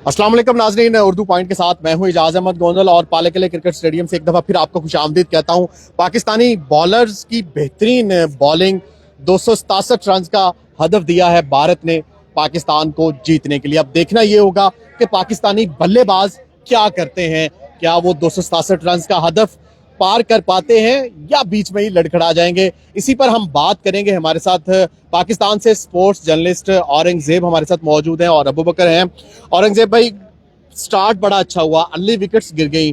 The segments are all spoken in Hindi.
अस्सलाम वालेकुम नाज़रीन, उर्दू पॉइंट के साथ मैं हूं इजाज़ अहमद गोंदल और पाले किले क्रिकेट स्टेडियम से एक दफ़ा फिर आपको खुशामदीद कहता हूं। पाकिस्तानी बॉलर्स की बेहतरीन बॉलिंग, 267 रन का हदफ दिया है भारत ने पाकिस्तान को जीतने के लिए। अब देखना ये होगा कि पाकिस्तानी बल्लेबाज क्या करते हैं, क्या वो 267 रन का हदफ पार कर पाते हैं या बीच में ही लड़खड़ा जाएंगे। इसी पर हम बात करेंगे। हमारे साथ पाकिस्तान से स्पोर्ट्स जर्नलिस्ट औरंगजेब हमारे साथ मौजूद हैं और अबू बकर हैं। औरंगजेब भाई, स्टार्ट बड़ा अच्छा हुआ, अर्ली विकेट्स गिर गई,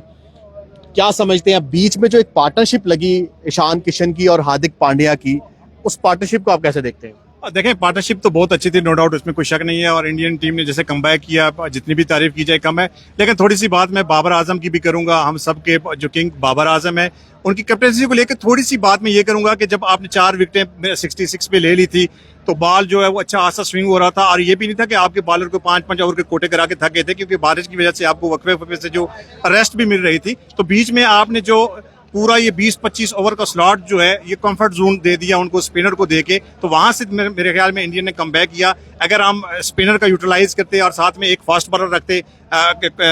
क्या समझते हैं बीच में जो एक पार्टनरशिप लगी ईशान किशन की और हार्दिक पांड्या की, उस पार्टनरशिप को आप कैसे देखते हैं? देखें, पार्टनरशिप तो बहुत अच्छी थी, नो डाउट, उसमें कोई शक नहीं है। और इंडियन टीम ने जैसे कमबैक किया, जितनी भी तारीफ की जाए कम है। लेकिन थोड़ी सी बात मैं बाबर आजम की भी करूंगा। हम सब के जो किंग बाबर आजम है, उनकी कैप्टनसी को लेकर थोड़ी सी बात मैं ये करूंगा कि जब आपने 4 विकेटें 66 पे ले ली थी तो बॉल जो है वो अच्छा खासा स्विंग हो रहा था। और ये भी नहीं था कि आपके बॉलर को 5-5 ओवर के कोटे करा के थक गए थे, क्योंकि बारिश की वजह से आपको वक्फे वक्फे से जो रेस्ट भी मिल रही थी। तो बीच में आपने जो पूरा ये 20-25 ओवर का स्लॉट जो है ये कंफर्ट जोन दे दिया उनको, स्पिनर को देके। तो वहां से मेरे ख्याल में इंडियन ने कमबैक किया। अगर हम स्पिनर का यूटिलाइज करते और साथ में एक फास्ट बॉलर रखते,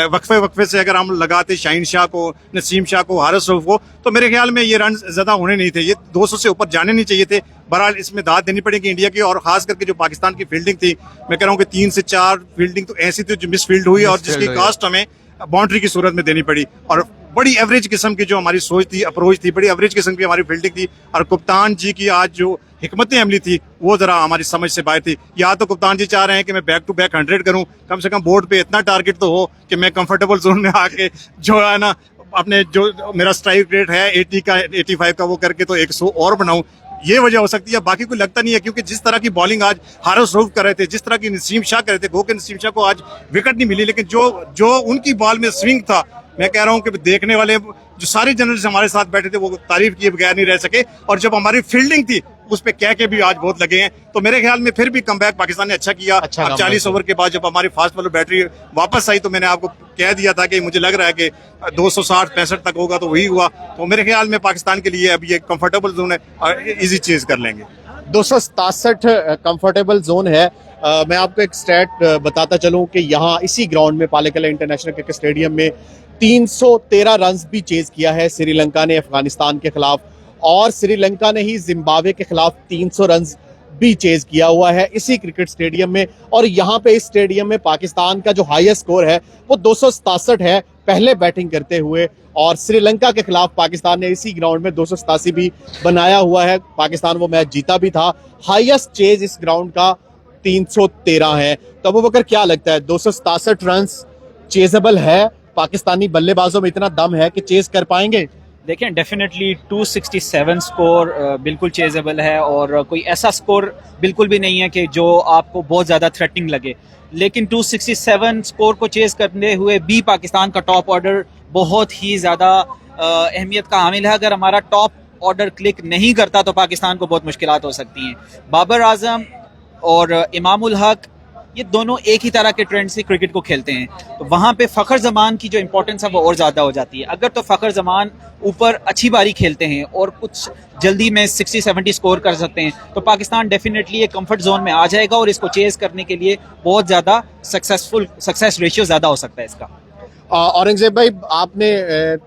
वक्फे वक्फे से अगर हम लगाते शाहीन शाह को, नसीम शाह को, हारिस रऊफ को, तो मेरे ख्याल में ये रन ज्यादा होने नहीं थे, ये 200 से ऊपर जाने नहीं चाहिए थे। बहरहाल इसमें दाद देनी पड़ेगी इंडिया की, और खास करके जो पाकिस्तान की फील्डिंग थी, मैं कह रहा हूँ कि 3 से 4 फील्डिंग तो ऐसी थी जो मिस फील्ड हुई और जिसकी कास्ट हमें बाउंड्री की सूरत में देनी पड़ी। और बड़ी एवरेज किस्म की जो हमारी सोच थी, अप्रोच थी, बड़ी एवरेज किस्म की हमारी फील्डिंग थी। और कप्तान जी की आज जो हिकमत अमली थी वो जरा हमारी समझ से बाहर थी। या तो कप्तान जी चाह रहे हैं कि मैं बैक टू बैक 100 करूं, कम से कम बोर्ड पे इतना टारगेट तो हो कि मैं कंफर्टेबल जोन में आके जो है ना अपने जो मेरा स्ट्राइक रेट है 80 का 85 का वो करके तो 100 और बनाऊं। ये वजह हो सकती है, बाकी कोई लगता नहीं है। क्योंकि जिस तरह की बॉलिंग आज हारिस रऊफ कर रहे थे, जिस तरह की नसीम शाह कर रहे थे, गो के नसीम शाह को आज विकेट नहीं मिली, लेकिन जो उनकी बॉल में स्विंग था, मैं कह रहा हूं कि देखने वाले जो सारे जर्नलिस्ट हमारे साथ बैठे थे वो तारीफ किए बगैर नहीं रह सके। और जब हमारी फील्डिंग थी उस पे कह के भी आज बहुत लगे हैं। तो मेरे ख्याल में फिर भी कमबैक पाकिस्तान ने अच्छा किया। अब 40 ओवर के बाद जब हमारी फास्ट बॉलर बैटरी वापस आई तो मैंने आपको कह दिया था कि मुझे लग रहा है कि 260-65 तक होगा, तो वही हुआ। तो मेरे ख्याल में पाकिस्तान के लिए अब ये कंफर्टेबल जोन है और इजी चेज कर लेंगे। 267 कंफर्टेबल जोन है। मैं आपको एक स्टैट बताता चलूं कि यहाँ इसी ग्राउंड में पाले किले इंटरनेशनल क्रिकेट स्टेडियम में 313 रन भी चेज किया है श्रीलंका ने अफगानिस्तान के खिलाफ, और श्रीलंका ने ही जिम्बाब्वे के खिलाफ 300 रन भी चेज किया हुआ है इसी क्रिकेट स्टेडियम में। और यहाँ पे इस स्टेडियम में पाकिस्तान का जो हाईएस्ट स्कोर है वो 267 है पहले बैटिंग करते हुए, और श्रीलंका के खिलाफ पाकिस्तान ने इसी ग्राउंड में 287 भी बनाया हुआ है। पाकिस्तान वो मैच जीता भी था। हाईएस्ट चेज इस ग्राउंड का 313 है। तो अबू बकर, क्या लगता है 267 रन चेजेबल है? पाकिस्तानी बल्लेबाजों में इतना दम है कि चेज कर पाएंगे? देखें, डेफिनेटली 267 स्कोर बिल्कुल चेजेबल है, और कोई ऐसा स्कोर बिल्कुल भी नहीं है कि जो आपको बहुत ज़्यादा थ्रेटनिंग लगे। लेकिन 267 स्कोर को चेज करते हुए भी पाकिस्तान का टॉप ऑर्डर बहुत ही ज़्यादा अहमियत का हामिल है। अगर हमारा टॉप ऑर्डर क्लिक नहीं करता तो पाकिस्तान को बहुत मुश्किलात हो सकती हैं। बाबर आजम और इमामुल हक, ये दोनों एक ही तरह के ट्रेंड से क्रिकेट को खेलते हैं, तो वहाँ पे फ़खर जमान की जो इंपॉर्टेंस है वो और ज़्यादा हो जाती है। अगर तो फ़खर जमान ऊपर अच्छी बारी खेलते हैं और कुछ जल्दी में 60-70 स्कोर कर सकते हैं तो पाकिस्तान डेफिनेटली एक कंफर्ट जोन में आ जाएगा, और इसको चेज करने के लिए बहुत ज़्यादा सक्सेस रेशियो ज़्यादा हो सकता है इसका। औरंगजेब भाई, आपने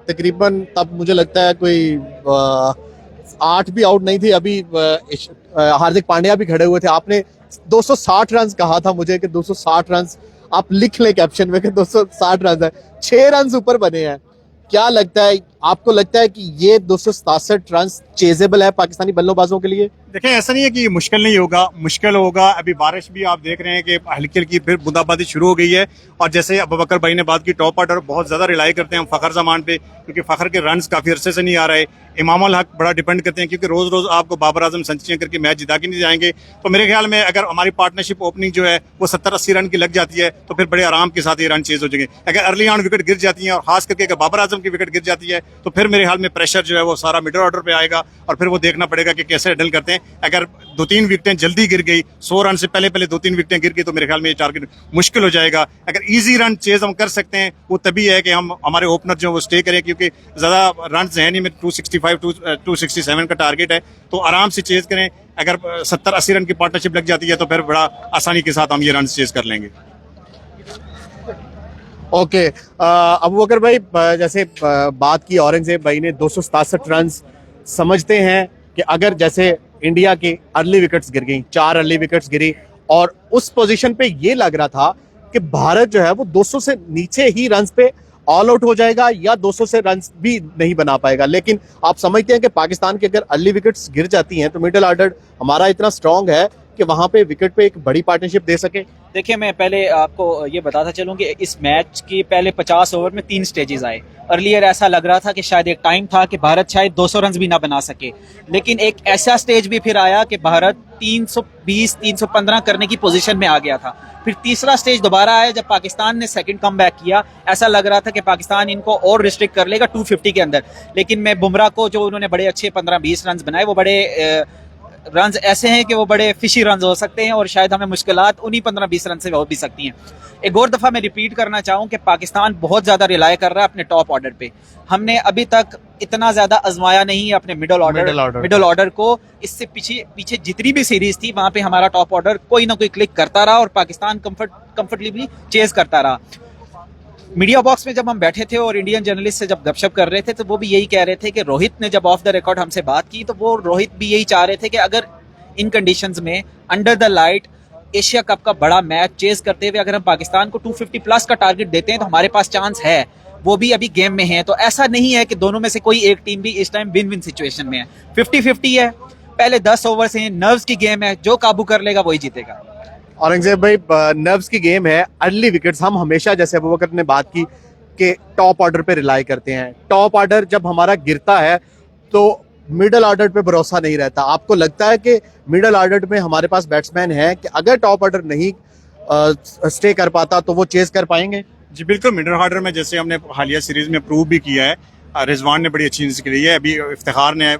तकरीबन तब मुझे लगता है कोई 8 भी आउट नहीं थी, अभी हार्दिक पांड्या भी खड़े हुए थे। आपने 260 रन कहा था मुझे कि 260 रन, आप लिख लें कैप्शन में कि 260 रन है, 6 रन ऊपर बने हैं। क्या लगता है आपको, लगता है कि ये 267 रन चेजेबल है पाकिस्तानी बल्लेबाजों के लिए? देखिए, ऐसा नहीं है कि मुश्किल नहीं होगा, मुश्किल होगा। अभी बारिश भी आप देख रहे हैं कि हल्की हल्की फिर बूंदाबांदी शुरू हो गई है। और जैसे अबू बकर भाई ने बात की, टॉप ऑर्डर बहुत ज्यादा रिलाई करते हैं हम फ़खर जमान पे, क्योंकि फ़खर के रन्स काफी अरसे से नहीं आ रहे। इमामुल हक बड़ा डिपेंड करते हैं, क्योंकि रोज रोज आपको बाबर आजम सेंचुरियां करके मैच जिता के नहीं जाएंगे। तो मेरे ख्याल में अगर हमारी पार्टनरशिप ओपनिंग जो है वो 70-80 रन की लग जाती है तो फिर बड़े आराम के साथ ये रन चेज हो जाएंगे। अगर अर्ली ऑन विकेट गिर जाती है, और खास करके अगर बाबर आजम की विकेट गिर जाती है, तो फिर मेरे ख्याल में प्रेशर जो है वो सारा मिडिल ऑर्डर पे आएगा, और फिर वो देखना पड़ेगा कि कैसे हैंडल करते हैं। अगर 2-3 विकेटें जल्दी गिर गई, 100 रन से पहले 2-3 विकेटें गिर गई, तो मेरे ख्याल में ये टारगेट मुश्किल हो जाएगा। अगर इजी रन चेज हम कर सकते हैं वो तभी है कि हम हमारे ओपनर जो वो स्टे करें, क्योंकि ज्यादा रन है नहीं, 265-267 का टारगेट है, तो आराम से चेज करें। अगर 70-80 रन की पार्टनरशिप लग जाती है तो फिर बड़ा आसानी के साथ हम ये रन चेज कर लेंगे। ओके, अबू बकर भाई, जैसे बात की औरंगजेब भाई ने 267 रन, समझते हैं कि अगर जैसे इंडिया की अर्ली विकेट्स गिर गई, 4 अर्ली विकेट्स गिरी और उस पोजीशन पे ये लग रहा था कि भारत जो है वो 200 से नीचे ही रन्स पे ऑल आउट हो जाएगा या 200 से रन्स भी नहीं बना पाएगा, लेकिन आप समझते हैं कि पाकिस्तान की अगर अर्ली विकेट्स गिर जाती हैं तो मिडिल ऑर्डर हमारा इतना स्ट्रांग है कि वहां पे विकेट पे एक बड़ी पार्टनरशिप दे सके। देखिए, मैं पहले आपको ये बताता चलूं कि इस मैच की पहले 50 ओवर में 3 स्टेजेस आए। अर्लियर ऐसा लग रहा था कि शायद एक टाइम था कि भारत शायद 200 रन भी ना बना सके, लेकिन एक ऐसा स्टेज भी फिर आया कि भारत 320-315 करने की पोजीशन में आ गया था। फिर तीसरा स्टेज दोबारा आया जब पाकिस्तान ने सेकंड कमबैक किया। ऐसा लग रहा था कि पाकिस्तान इनको और रिस्ट्रिक्ट कर लेगा 250 के अंदर, लेकिन मैं बुमराह को, जो उन्होंने बड़े अच्छे 15-20 रन बनाए, वो बड़े रन्स ऐसे हैं कि वो बड़े फिशी रन्स हो सकते हैं और शायद हमें मुश्किलात उन्हीं 15-20 रन से हो भी सकती हैं। एक और दफ़ा मैं रिपीट करना चाहूँ कि पाकिस्तान बहुत ज़्यादा रिलाय कर रहा है अपने टॉप ऑर्डर पे। हमने अभी तक इतना ज़्यादा आजमाया नहीं है अपने मिडल ऑर्डर को। इससे पीछे जितनी भी सीरीज थी वहाँ पे हमारा टॉप ऑर्डर कोई ना कोई क्लिक करता रहा और पाकिस्तान कंफर्टेबली चेज करता रहा। मीडिया बॉक्स में जब हम बैठे थे और इंडियन जर्नलिस्ट से जब गपशप कर रहे थे तो वो भी यही कह रहे थे कि रोहित ने जब ऑफ द रिकॉर्ड हमसे बात की तो वो रोहित भी यही चाह रहे थे कि अगर इन कंडीशंस में under the light Asia cup का बड़ा मैच चेज करते हुए अगर हम पाकिस्तान को 250 प्लस का टारगेट देते हैं तो हमारे पास चांस है, वो भी अभी गेम में है। तो ऐसा नहीं है कि दोनों में से कोई एक टीम भी इस टाइम विन विन सिचुएशन में है, 50-50 है। पहले 10 ओवर से नर्व्स की गेम है, जो काबू कर लेगा वही जीतेगा। औरंगजेब भाई, नर्व्स की गेम है, अर्ली विकेट्स हम हमेशा, जैसे अबू बकर ने बात की कि टॉप ऑर्डर पे रिलाई करते हैं। टॉप ऑर्डर जब हमारा गिरता है तो मिडल ऑर्डर पे भरोसा नहीं रहता। आपको लगता है कि मिडल ऑर्डर में हमारे पास बैट्समैन है कि अगर टॉप ऑर्डर नहीं स्टे कर पाता तो वो चेज कर पाएंगे? जी बिल्कुल, मिडल ऑर्डर में जैसे हमने हालिया सीरीज में प्रूव भी किया है, रिजवान ने बड़ी अच्छी इनिंग्स खेली है, अभी इफ्तिखार ने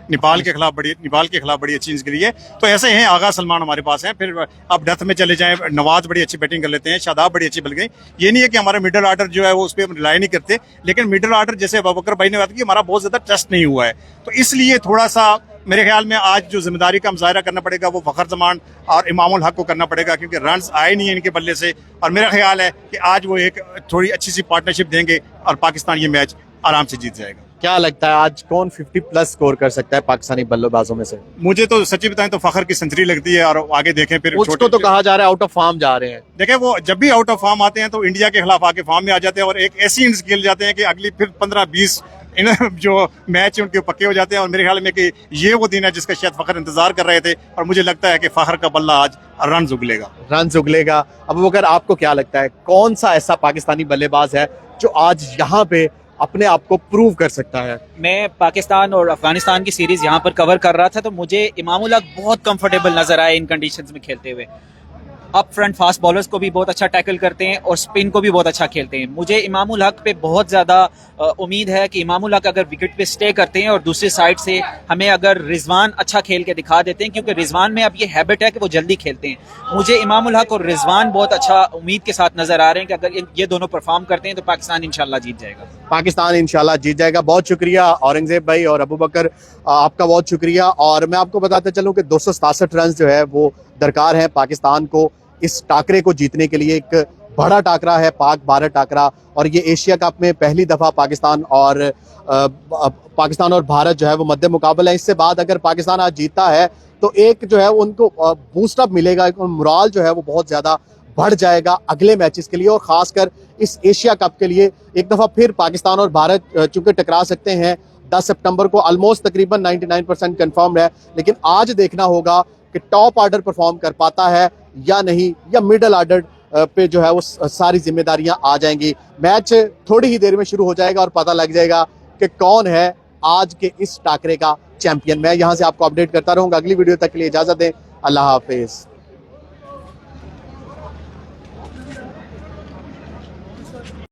नेपाल के खिलाफ बड़ी अच्छी इनिंग्स खेली है। तो ऐसे हैं, आगा सलमान हमारे पास हैं, फिर अब डेथ में चले जाएं, नवाज बड़ी अच्छी बैटिंग कर लेते हैं, शादाब बड़ी अच्छी बल गई। ये नहीं है कि हमारा मिडल ऑर्डर जो है वो उस पर रिलाई नहीं करते, लेकिन मिडल ऑर्डर जैसे अबू बकर भाई ने बात की, हमारा बहुत ज्यादा टेस्ट नहीं हुआ है। तो इसलिए थोड़ा सा मेरे ख्याल में आज जो जिम्मेदारी का मुजाहरा करना पड़ेगा वो फखर जमान और इमामुल हक को करना पड़ेगा, क्योंकि रन्स आए नहीं है इनके बल्ले से। और मेरा ख्याल है कि आज वो एक थोड़ी अच्छी सी पार्टनरशिप देंगे और पाकिस्तान ये मैच आराम से जीत जाएगा। क्या लगता है आज कौन 50 प्लस स्कोर कर सकता है पाकिस्तानी बल्लेबाजों में से? मुझे तो सच्ची बताएं तो फखर की सेंचुरी लगती है, और आगे देखें फिर उसको तो कहा जा रहा है आउट ऑफ फॉर्म जा रहे हैं। देखें, वो जब भी आउट ऑफ फॉर्म आते हैं तो इंडिया के खिलाफ आके फॉर्म में आ जाते हैं और एक ऐसी इनिंग्स खेल जाते हैं कि अगली फिर 15-20 जो मैच उनके पक्के हो जाते हैं। और मेरे ख्याल में कि ये वो दिन है जिसका शायद फखर इंतजार कर रहे थे, और मुझे लगता है कि फखर का बल्ला आज रन उगलेगा। अबू बकर, आपको क्या लगता है कौन सा ऐसा पाकिस्तानी बल्लेबाज है जो आज यहाँ पे अपने आप को प्रूव कर सकता है? मैं पाकिस्तान और अफगानिस्तान की सीरीज यहाँ पर कवर कर रहा था तो मुझे इमामुल हक बहुत कंफर्टेबल नजर आए इन कंडीशंस में खेलते हुए। अप फ्रंट फास्ट बॉलर्स को भी बहुत अच्छा टैकल करते हैं और स्पिन को भी बहुत अच्छा खेलते हैं। मुझे इमामुल हक पे बहुत ज़्यादा उम्मीद है कि इमामुल हक अगर विकेट पे स्टे करते हैं और दूसरी साइड से हमें अगर रिजवान अच्छा खेल के दिखा देते हैं, क्योंकि रिजवान में अब ये हैबिट है कि वो जल्दी खेलते हैं। मुझे इमामुल हक और रिजवान बहुत अच्छा उम्मीद के साथ नजर आ रहे हैं कि अगर ये दोनों परफॉर्म करते हैं तो पाकिस्तान इंशाल्लाह जीत जाएगा। बहुत शुक्रिया औरंगजेब भाई और अबू बकर, आपका बहुत शुक्रिया। और मैं आपको बताते चलूँ कि 267 रन जो है वो दरकार है पाकिस्तान को इस टाकरे को जीतने के लिए। एक बड़ा टाकरा है पाक भारत टाकरा, और ये एशिया कप में पहली दफा पाकिस्तान और भारत जो है वो मध्य मुकाबला है। इससे बाद अगर पाकिस्तान आज जीतता है तो एक जो है उनको बूस्टअप मिलेगा, मोराल जो है वो बहुत ज्यादा बढ़ जाएगा अगले मैचेस के लिए, और खासकर इस एशिया कप के लिए। एक दफा फिर पाकिस्तान और भारत चूंकि टकरा सकते हैं 10 सितंबर को, ऑलमोस्ट तकरीबन 99% कंफर्म है, लेकिन आज देखना होगा कि टॉप ऑर्डर परफॉर्म कर पाता है या नहीं, या मिडल ऑर्डर पे जो है वो सारी जिम्मेदारियां आ जाएंगी। मैच थोड़ी ही देर में शुरू हो जाएगा और पता लग जाएगा कि कौन है आज के इस टाकरे का चैंपियन। मैं यहां से आपको अपडेट करता रहूंगा। अगली वीडियो तक के लिए इजाजत दें, अल्लाह हाफिज।